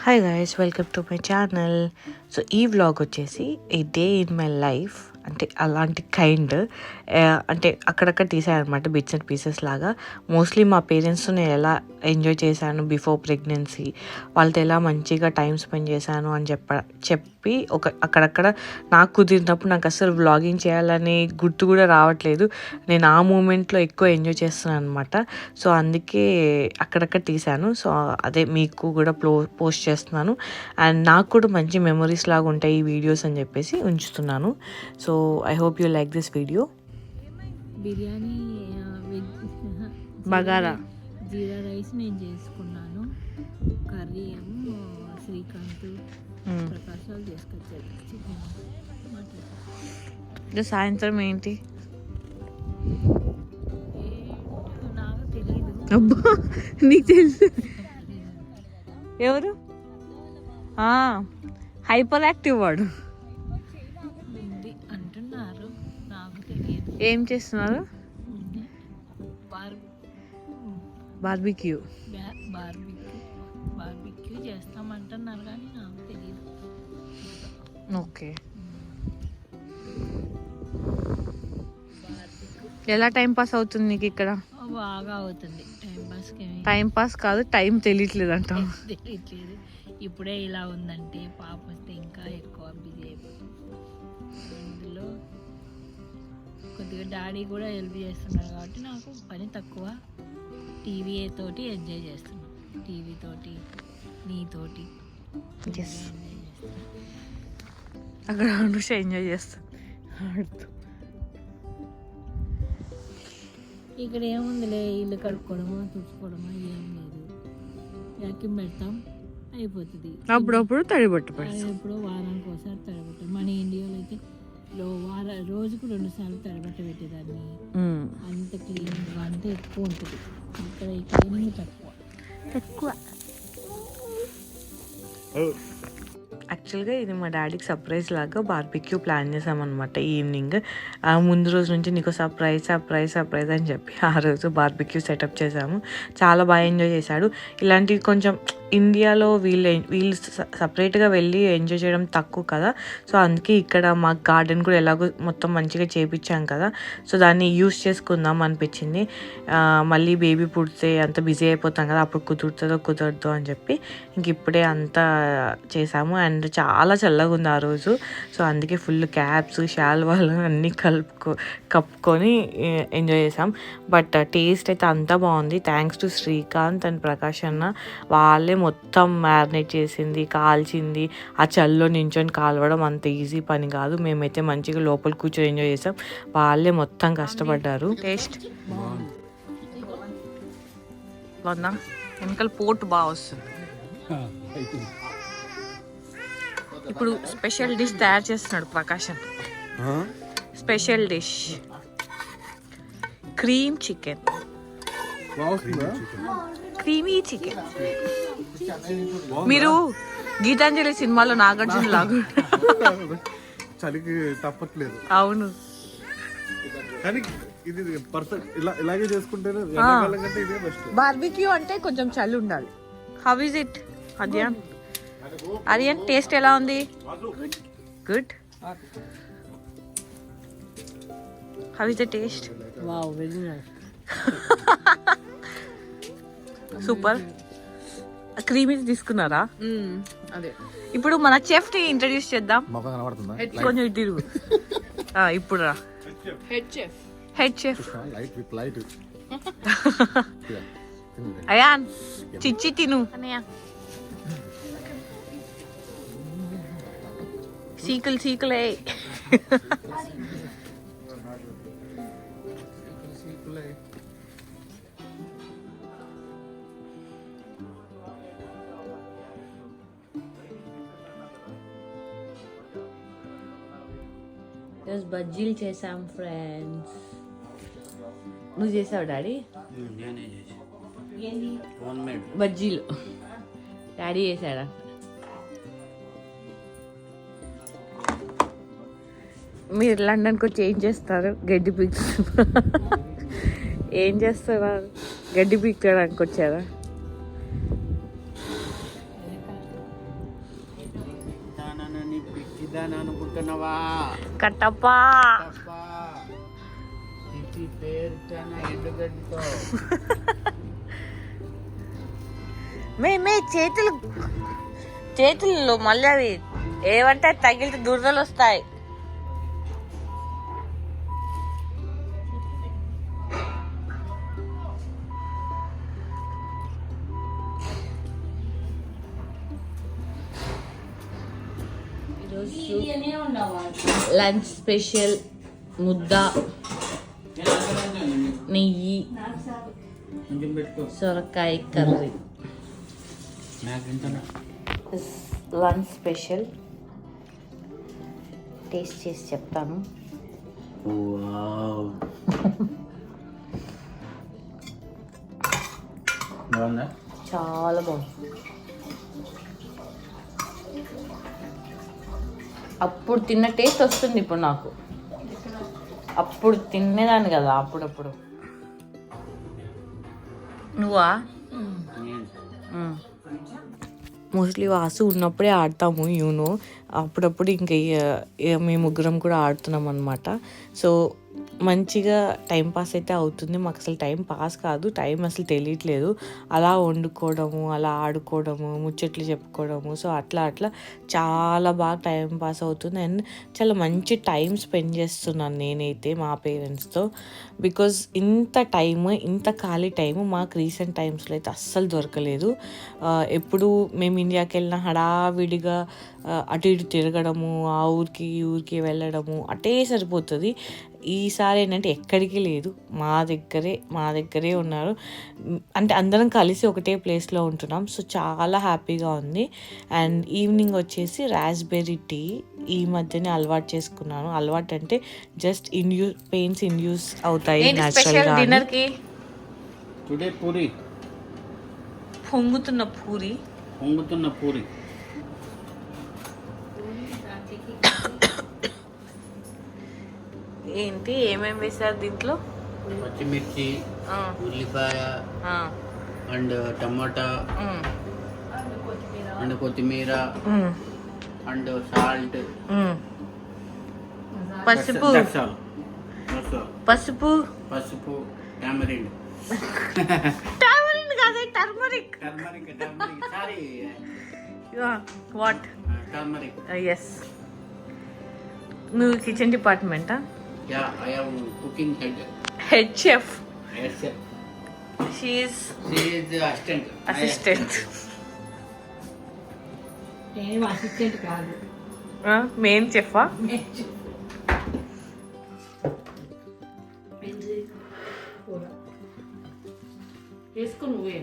Hi guys, welcome to my channel. So ఈ vlog వచ్చేసి ఏ day in my life, అంటే అలాంటి అంటే అక్కడక్కడ తీసానమాట, బిట్స్ అండ్ పీసెస్ లాగా. మోస్ట్లీ మా పేరెంట్స్తో నేను ఎలా ఎంజాయ్ చేశాను బిఫోర్ ప్రెగ్నెన్సీ, వాళ్ళతో ఎలా మంచిగా టైం స్పెండ్ చేశాను అని చెప్పి అక్కడక్కడ నాకు కుదిరినప్పుడు, నాకు అసలు వ్లాగింగ్ చేయాలని గుర్తు కూడా రావట్లేదు, నేను ఆ మూమెంట్లో ఎక్కువ ఎంజాయ్ చేస్తున్నాను అనమాట. సో అందుకే అక్కడక్కడ తీశాను. సో అదే మీకు కూడా పోస్ట్ చేస్తున్నాను. అండ్ నాకు కూడా మంచి మెమరీస్ లాగా ఉంటాయి ఈ వీడియోస్ అని చెప్పేసి ఉంచుతున్నాను. So I hope you like this video. Biryani bagara jeera rice నేను చేసుకున్నాను. కర్రీ ఏమో శ్రీకాంత్ ప్రకాశ్ వాళ్ళు చేసుకొచ్చారు. సాయంత్రం ఏంటి నాకు తెలియదు. అబ్బా, నీకు తెలుసు. ఎవరు? హైపర్ యాక్టివ్ వాడు. అంటున్నారు, నాకు తెలియదు. ఏం చేస్తున్నారు? బార్బిక్యూ చేస్తామంటున్నారు కానీ నాకు తెలియదు. ఓకే. ఎలా టైం పాస్ అవుతుంది నీకు ఇక్కడ? బాగా అవుతుంది టైం పాస్ కాదు, టైం తెలియట్లేదు అంట. తెలియట్లేదు. ఇప్పుడే ఇలా ఉందంటే పాప వస్తే ఇంకా ఎక్కువ బిజీ అయిపోతుంది. అందులో కొద్దిగా డాడీ కూడా హెల్ప్ చేస్తున్నారు కాబట్టి నాకు పని తక్కువ. టీవీ తోటి ఎంజాయ్ చేస్తున్నాను, టీవీ తోటి నీతోటి అక్కడ అనుష ఎంజాయ్ చేస్తా. ఇక్కడ ఏముందిలే, ఇల్లు కడుక్కోవడమో తుడుచుకోవడమో ఏం లేదు. వ్యాక్యూమ్ పెడతాం, అయిపోతుంది. అప్పుడప్పుడు తడిబట్టు పెడతాం, ఎప్పుడో వారానికి ఒకసారి తడబట్టాం. మన ఇండియాలో అయితే రోజుకు 2 సార్లు తడబట్ట పెట్టేదాన్ని. అంత క్లీనింగ్ అంత ఎక్కువ ఉంటుంది. ఇక్కడ ఈ క్లీనింగ్ తక్కువ. యాక్చువల్గా ఇది మా డాడీకి సర్ప్రైజ్ లాగా బార్బిక్యూ ప్లాన్ చేసామన్నమాట. ఈవినింగ్ ముందు రోజు నుంచి నీకు సర్ప్రైజ్ అని చెప్పి ఆ రోజు బార్బిక్యూ సెటప్ చేసాము. చాలా బాగా ఎంజాయ్ చేశాడు. ఇలాంటివి కొంచెం ఇండియాలో వీళ్ళు సపరేట్గా వెళ్ళి ఎంజాయ్ చేయడం తక్కువ కదా. సో అందుకే ఇక్కడ మా గార్డెన్ కూడా ఎలాగో మొత్తం మంచిగా చేయించాం కదా, సో దాన్ని యూస్ చేసుకుందాం అనిపించింది. మళ్ళీ బేబీ పుడితే అంత బిజీ అయిపోతాం కదా, అప్పుడు కుదరదు అని చెప్పి ఇంక ఇప్పుడే అంతా చేసాము. అండ్ చాలా చల్లగా ఉంది ఆ రోజు. సో అందుకే ఫుల్ క్యాప్స్, శాల్వాలు అన్నీ కప్పుకొని ఎంజాయ్ చేసాం. బట్ టేస్ట్ అయితే అంతా బాగుంది. Thanks to Srikanth and Prakash అన్న. వాళ్ళే మొత్తం మ్యారినేట్ చేసింది, కాల్చింది. ఆ చల్లో నించొని కాలవడం అంత ఈజీ పని కాదు. మేమైతే మంచిగా లోపల కూర్చొని ఎంజాయ్ చేసాం. వాళ్ళే మొత్తం కష్టపడ్డారు. టేస్ట్ బాగుందా? వెనకాల పోటు బాగా వస్తుంది. ఇప్పుడు స్పెషల్ డిష్ తయారు చేస్తున్నాడు Prakasam. Special dish creamy chicken. మీరు గీతాంజలి సినిమాలో నాగార్జున లాగా చలికి తప్పట్లేదు. అవును, కానీ ఇది పర్ఫెక్ట్. ఇలాగే చేసుకుంటేనే ఇదే బెస్ట్. బార్బిక్యూ అంటే కొంచెం చలి ఉండాలి. How is it Arian? Taste ఎలా ఉంది? Good. How is the taste? Wow, very nice. Super. Creamy తీసుకున్నారా? అదే. ఇప్పుడు మన చెఫ్ ని ఇంట్రడ్యూస్ చేద్దాం. కొంచెం ఇటు తిరుగు. ఇప్పుడు రా. హెడ్ చెఫ్ అయాన్, చిచ్చి తిను. సీకులే. బజ్జీలు చేసాం ఫ్రెండ్స్. నువ్వు చేసావు డాడీ? బజ్జీలు డాడీ చేశాడా? మీరు లండన్కి వచ్చి ఏం చేస్తారు? గడ్డి పిక్స్ ఏం చేస్తారు? గడ్డి పీకడానికి వచ్చారా? తింటాను అనుకుంటున్నావా? కట్టప్పా తప్పా. తిప్పి పేరుతాను ఎండుగడ్డతో. మే చేతుల్లో మళ్ళీ అవి ఏమంటే తగిలితే దురదలు వస్తాయి. లంచ్ స్పెషల్ ముద్ద, నెయ్యి, కొంచెం పెట్టుకో. సొరకాయ కర్రీ. నాకు తింటాను. లంచ్ స్పెషల్ టేస్ట్ చేసి చెప్తాను. వావ్. బాగుందా? చాలా బాగుంది. అప్పుడు తిన్న టేస్ట్ వస్తుంది ఇప్పుడు నాకు. అప్పుడు తినేదాన్ని కదా అప్పుడప్పుడు. నువ్వా? మోస్ట్లీ వాసు ఉన్నప్పుడే ఆడతాము యూనో. అప్పుడప్పుడు ఇంకా మేము ముగ్గురం కూడా ఆడుతున్నాం అనమాట. సో మంచిగా టైం పాస్ అయితే అవుతుంది. మాకు అసలు టైం పాస్ కాదు, టైం అసలు తెలియట్లేదు. అలా వండుకోవడము, అలా ఆడుకోవడము, ముచ్చట్లు చెప్పుకోవడము. సో అట్లా చాలా బాగా టైం పాస్ అవుతుంది. అండ్ చాలా మంచి టైం స్పెండ్ చేస్తున్నాను నేనైతే మా పేరెంట్స్తో. బికాజ్ ఇంత ఖాళీ టైము మాకు రీసెంట్ టైమ్స్లో అయితే అస్సలు దొరకలేదు. ఎప్పుడు మేము ఇండియాకి వెళ్ళినా హడావిడిగా అటు ఇటు తిరగడము, ఆ ఊరికి ఈ ఊరికి వెళ్ళడము అటే సరిపోతుంది. ఈసారి ఏంటంటే ఎక్కడికి లేదు, మా దగ్గరే ఉన్నారు. అంటే అందరం కలిసి ఒకటే ప్లేస్లో ఉంటున్నాం. సో చాలా హ్యాపీగా ఉంది. అండ్ ఈవినింగ్ వచ్చేసి రాస్బెర్రీ టీ ఈ మధ్యనే అలవాటు చేసుకున్నాను. అలవాటు అంటే జస్ట్ పెయిన్స్ ఇండ్యూస్ అవుతాయి న్యాచురల్గా. డిన్నర్కి టుడే పూరి, పొంగుతున్న పూరి. ఏంటి ఏమేమి వేశారు దీంట్లో? పచ్చిమిర్చి, ఉల్లిపాయ అండ్ టమాటా అండ్ కొత్తిమీర అండ్ సాల్ట్, పసుపు టామరిన్ కాదు, turmeric. Sorry, what? Turmeric. Yes. నువ్వు కిచెన్ డిపార్ట్మెంటా? Yeah, I am cooking head chef. Yes, chef. She is the assistant. నేను అసిస్టెంట్ కాదు, మెయిన్ చెఫా? చేసుకో నువ్వే.